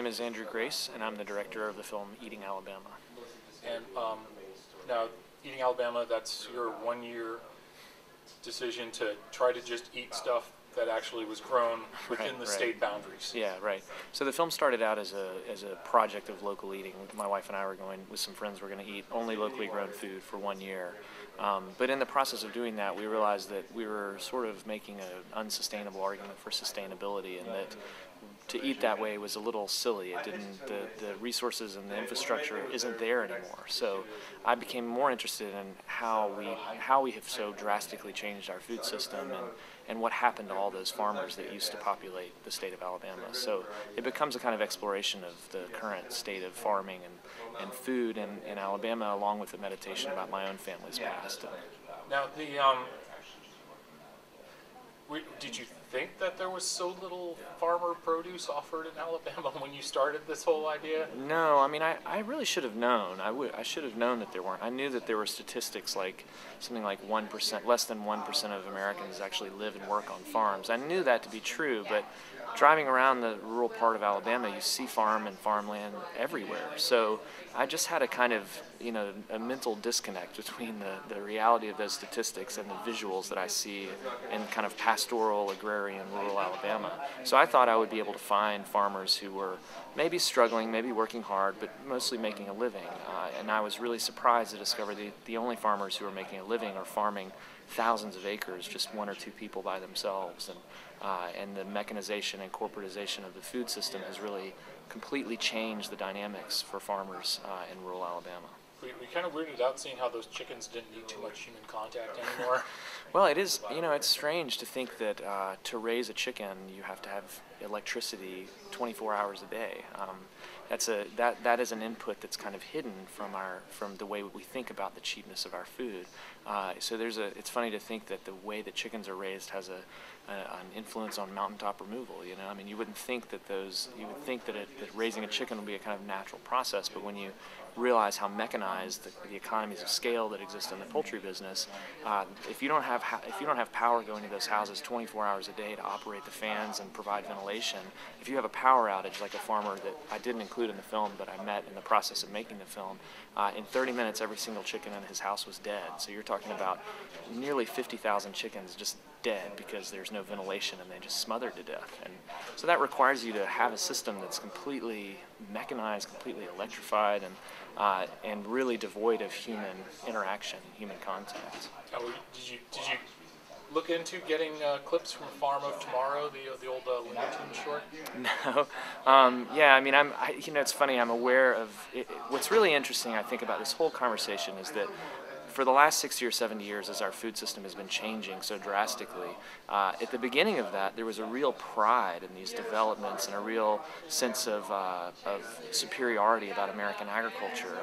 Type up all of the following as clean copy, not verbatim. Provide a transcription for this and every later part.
name is Andrew Grace, and I'm the director of the film Eating Alabama. And now, Eating Alabama, that's your 1-year decision to try to just eat stuff that actually was grown within the state boundaries. Yeah, right. So the film started out as a project of local eating. My wife and I were going, with some friends, we're going to eat only locally grown food for 1 year. But in the process of doing that, we realized that we were sort of making an unsustainable argument for sustainability, and that to eat that way was a little silly. It didn't, the resources and the infrastructure isn't there anymore. So I became more interested in how we have so drastically changed our food system, and what happened to all those farmers that used to populate the state of Alabama. So it becomes a kind of exploration of the current state of farming and food in Alabama, along with a meditation about my own family's past. Now, did you think that there was so little farmer produce offered in Alabama when you started this whole idea? No, I mean, I really should have known. I should have known that there weren't. I knew that there were statistics like something like 1%, less than 1% of Americans actually live and work on farms. I knew that to be true, but driving around the rural part of Alabama, you see farm and farmland everywhere. So I just had a kind of, a mental disconnect between the reality of those statistics and the visuals that I see in kind of pastoral, agrarian, rural Alabama. So I thought I would be able to find farmers who were maybe struggling, maybe working hard, but mostly making a living. And I was really surprised to discover the only farmers who are making a living are farming thousands of acres, just one or two people by themselves. And the mechanization and corporatization of the food system has really completely changed the dynamics for farmers in rural Alabama. We kind of weirded out seeing how those chickens didn't need too much human contact anymore. Well, it is, it's strange to think that to raise a chicken you have to have electricity 24 hours a day. That is an input that's kind of hidden from the way we think about the cheapness of our food. So it's funny to think that the way that chickens are raised has an influence on mountaintop removal. I mean, you would think that raising a chicken would be a kind of natural process, but when you realize how mechanized the economies of scale that exist in the poultry business, if you don't have power going to those houses 24 hours a day to operate the fans and provide ventilation, if you have a power outage like a farmer that I didn't include in the film but I met in the process of making the film, in 30 minutes every single chicken in his house was dead. So you're talking about nearly 50,000 chickens just dead because there's no ventilation and they just smothered to death. And so that requires you to have a system that's completely mechanized, completely electrified, and really devoid of human interaction, human contact. Did you look into getting clips from Farm of Tomorrow, the old Looney Tunes short? No. Yeah, I mean, it's funny, I'm aware of it. What's really interesting, I think, about this whole conversation is that for the last 60 or 70 years, as our food system has been changing so drastically, at the beginning of that, there was a real pride in these developments and a real sense of superiority about American agriculture.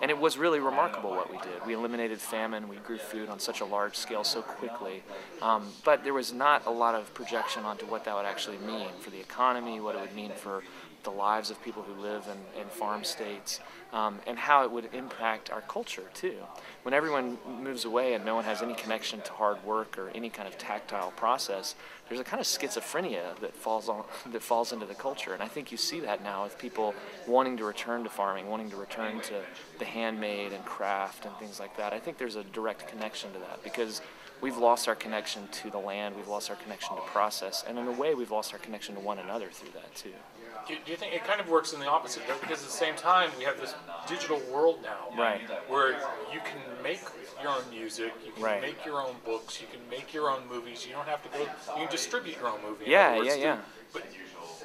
And it was really remarkable what we did. We eliminated famine, we grew food on such a large scale so quickly, but there was not a lot of projection onto what that would actually mean for the economy, what it would mean for the lives of people who live in farm states, and how it would impact our culture too. When everyone moves away and no one has any connection to hard work or any kind of tactile process, there's a kind of schizophrenia that falls into the culture. And I think you see that now with people wanting to return to farming, wanting to return to the handmade and craft and things like that. I think there's a direct connection to that because we've lost our connection to the land, we've lost our connection to process, and in a way we've lost our connection to one another through that too. Do you think it kind of works in the opposite? Because at the same time, we have this digital world now, right, where you can make your own music, you can make your own books, you can make your own movies. You don't have to go. You can distribute your own movie. Yeah.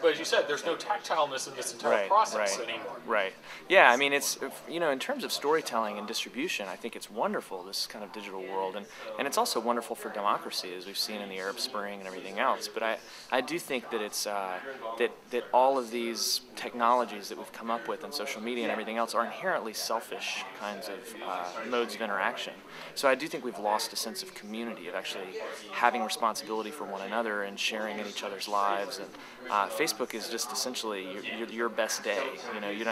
But as you said, there's no tactileness in this entire process anymore. Right. Yeah, I mean, it's, in terms of storytelling and distribution, I think it's wonderful, this kind of digital world. And it's also wonderful for democracy, as we've seen in the Arab Spring and everything else. But I do think that it's, that all of these technologies that we've come up with and social media and everything else are inherently selfish kinds of modes of interaction. So I do think we've lost a sense of community, of actually having responsibility for one another and sharing in each other's lives. And Facebook is just essentially your best day.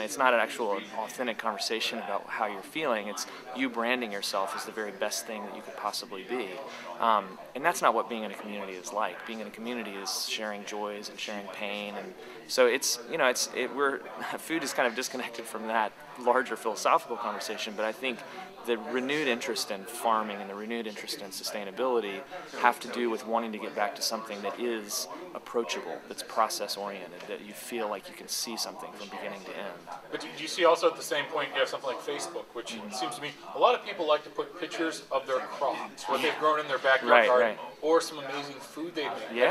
It's not an actual authentic conversation about how you're feeling. It's you branding yourself as the very best thing that you could possibly be. And that's not what being in a community is like. Being in a community is sharing joys and sharing pain. And so it's, you know, we're food is kind of disconnected from that larger philosophical conversation, but I think the renewed interest in farming and the renewed interest in sustainability have to do with wanting to get back to something that is approachable, that's process-oriented, that you feel like you can see something from beginning to end. But do you see also at the same point you have something like Facebook, which seems to me a lot of people like to put pictures of their crops, what they've grown in their backyard garden, or some amazing food they've made.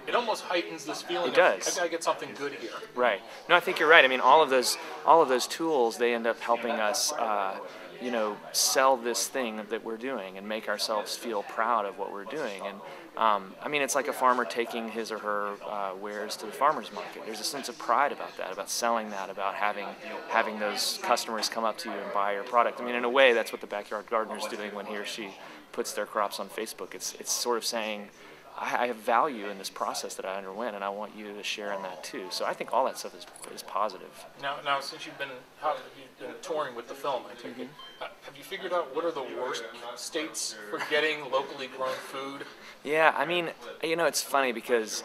It almost heightens this feeling of, I gotta get something good here. Right. No, I think you're right. I mean, all of those tools, they end up helping us you know, sell this thing that we're doing and make ourselves feel proud of what we're doing. And I mean, it's like a farmer taking his or her wares to the farmer's market. There's a sense of pride about that, about selling that, about having those customers come up to you and buy your product. I mean, in a way, that's what the backyard gardener is doing when he or she puts their crops on Facebook. It's sort of saying, I have value in this process that I underwent, and I want you to share in that too. So I think all that stuff is positive. Now, since you've been touring with the film, I take it, have you figured out what are the worst states for getting locally grown food? Yeah, I mean, you know, it's funny because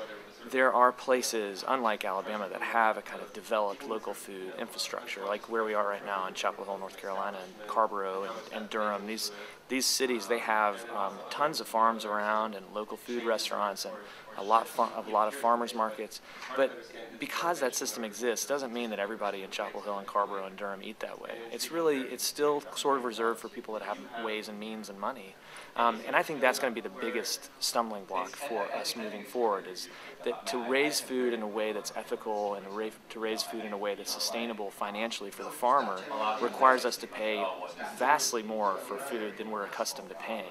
there are places, unlike Alabama, that have a kind of developed local food infrastructure, like where we are right now in Chapel Hill, North Carolina, and Carrboro and Durham. These cities, they have tons of farms around and local food restaurants and a lot of farmers markets. But because that system exists, doesn't mean that everybody in Chapel Hill and Carrboro and Durham eat that way. It's still sort of reserved for people that have ways and means and money. And I think that's going to be the biggest stumbling block for us moving forward, is that to raise food in a way that's ethical and to raise food in a way that's sustainable financially for the farmer requires us to pay vastly more for food than we're accustomed to paying.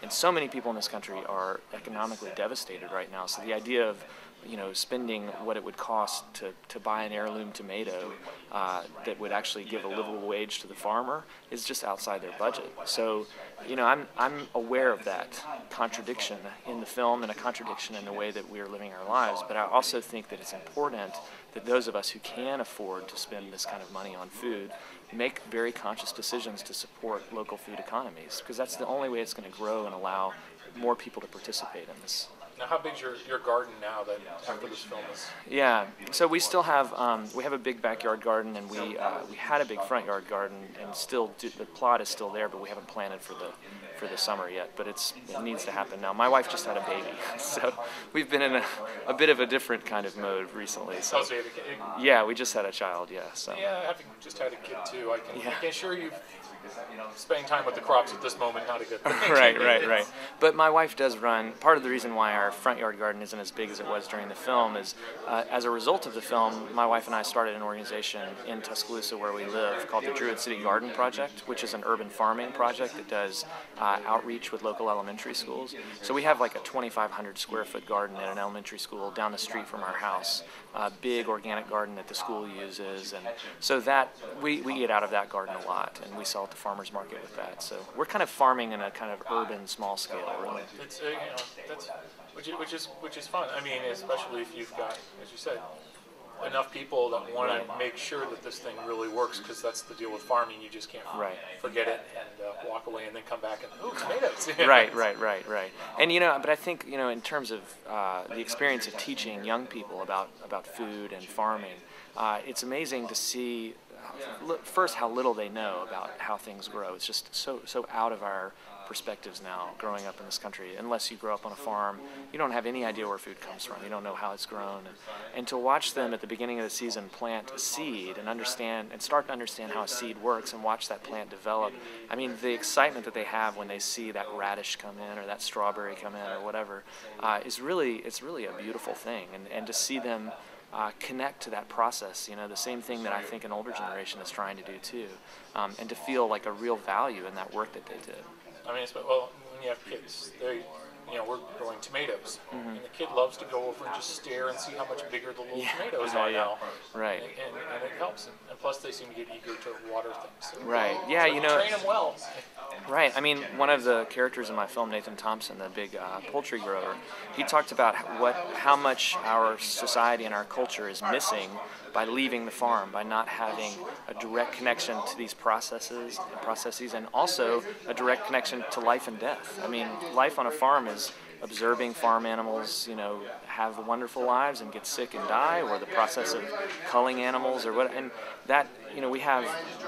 And so many people in this country are economically devastated right now. So the idea of, you know, spending what it would cost to buy an heirloom tomato that would actually give a livable wage to the farmer is just outside their budget. So, you know, I'm aware of that contradiction in the film and a contradiction in the way that we are living our lives, but I also think that it's important that those of us who can afford to spend this kind of money on food make very conscious decisions to support local food economies, because that's the only way it's going to grow and allow more people to participate in this. Now, how big's your garden now that after this film is? Yeah, so we still have we have a big backyard garden, and we had a big front yard garden, and the plot is still there, but we haven't planted for the summer yet. But it needs to happen now. My wife just had a baby, so we've been in a bit of a different kind of mode recently. So, so you had a kid? Yeah, we just had a child. Yeah. So. Yeah, having just had a kid too, I can assure you. Spending time with the crops at this moment, not a good thing. Right. But my wife does run, part of the reason why our front yard garden isn't as big as it was during the film is, as a result of the film, my wife and I started an organization in Tuscaloosa where we live called the Druid City Garden Project, which is an urban farming project that does outreach with local elementary schools. So we have like a 2,500 square foot garden at an elementary school down the street from our house, a big organic garden that the school uses, and so that we get out of that garden a lot, and we sell at the farmers market with that. So we're kind of farming in a kind of urban small scale, really. It's you know, that's which is fun. I mean, especially if you've got, as you said, enough people that want to make sure that this thing really works, because that's the deal with farming. You just can't forget it and walk away and then come back and, ooh, tomatoes. Right. And, you know, but I think, you know, in terms of the experience of teaching young people about food and farming, it's amazing to see first how little they know about how things grow. It's just so out of our perspectives now, growing up in this country. Unless you grow up on a farm, you don't have any idea where food comes from. You don't know how it's grown. And to watch them at the beginning of the season plant a seed and start to understand how a seed works and watch that plant develop, I mean, the excitement that they have when they see that radish come in or that strawberry come in or whatever, it's really a beautiful thing. And to see them connect to that process, you know, the same thing that I think an older generation is trying to do too, and to feel like a real value in that work that they did. I mean, well, when you have kids, we're growing tomatoes, and the kid loves to go over and just stare and see how much bigger the little tomatoes are now. Right. And it helps, and plus they seem to get eager to water things. So, right. Yeah, so you know. Train them well. Right. I mean, one of the characters in my film, Nathan Thompson, the big poultry grower, he talked about how much our society and our culture is missing by leaving the farm, by not having a direct connection to these processes, and also a direct connection to life and death. I mean, life on a farm is observing farm animals, have wonderful lives and get sick and die, or the process of culling animals, or what. And that,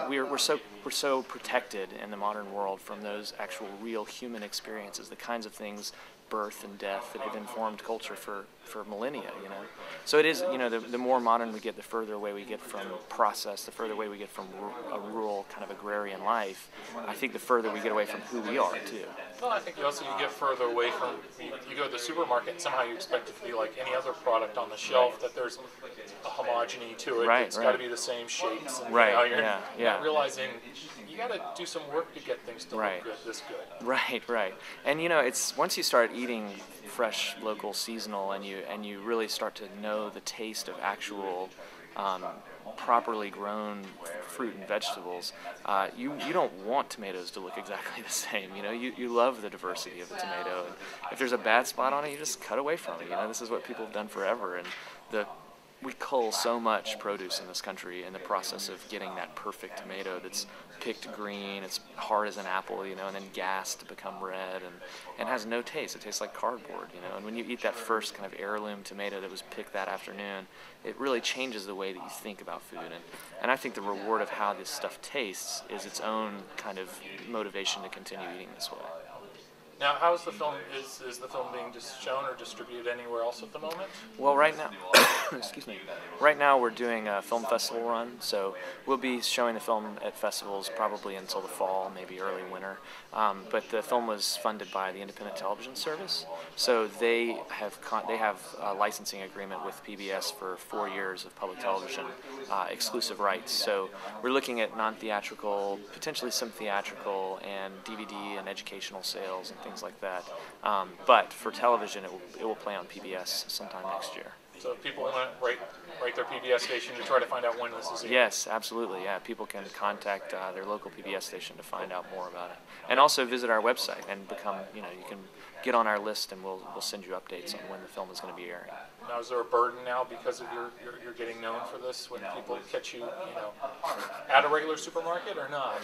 we're so protected in the modern world from those actual real human experiences, the kinds of things, birth and death, that have informed culture for millennia, So it is, the more modern we get, the further away we get from process, the further away we get from a rural kind of agrarian life. I think the further we get away from who we are, too. Well, I think you get further away from, you go to the supermarket and somehow you expect it to be like any other product on the shelf, that there's a homogeny to it. Right, it's got to be the same shapes. And, right, you're yeah. not realizing you got to do some work to get things to look good, this good. Right. And it's once you start eating fresh, local, seasonal, and you really start to know the taste of actual properly grown fruit and vegetables, you don't want tomatoes to look exactly the same. You love the diversity of a tomato, and if there's a bad spot on it, you just cut away from it. This is what people have done forever, and we cull so much produce in this country in the process of getting that perfect tomato that's picked green, it's hard as an apple, and then gassed to become red, and has no taste. It tastes like cardboard, and when you eat that first kind of heirloom tomato that was picked that afternoon, it really changes the way that you think about food. And I think the reward of how this stuff tastes is its own kind of motivation to continue eating this way. Now, how is the film? Is the film being shown or distributed anywhere else at the moment? Well, right now, excuse me. Right now, we're doing a film festival run, so we'll be showing the film at festivals probably until the fall, maybe early winter. But the film was funded by the Independent Television Service, so they have a licensing agreement with PBS for 4 years of public television exclusive rights. So we're looking at non-theatrical, potentially some theatrical, and DVD and educational sales and things like that. But for television, it will play on PBS sometime next year. So if people want to write their PBS station to try to find out when this is aired. Yes, absolutely. Yeah, people can contact their local PBS station to find out more about it, and also visit our website and become. You can get on our list, and we'll send you updates on when the film is going to be airing. Now, is there a burden now because of you're getting known for this when people catch you, at a regular supermarket or not?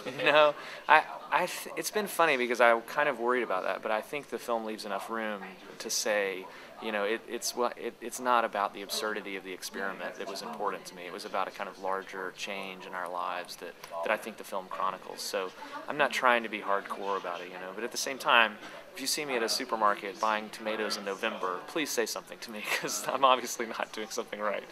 It's been funny because I'm kind of worried about that, but I think the film leaves enough room to say, it's not about the absurdity of the experiment that was important to me. It was about a kind of larger change in our lives that I think the film chronicles. So I'm not trying to be hardcore about it, but at the same time, if you see me at a supermarket buying tomatoes in November, please say something to me, because I'm obviously not doing something right,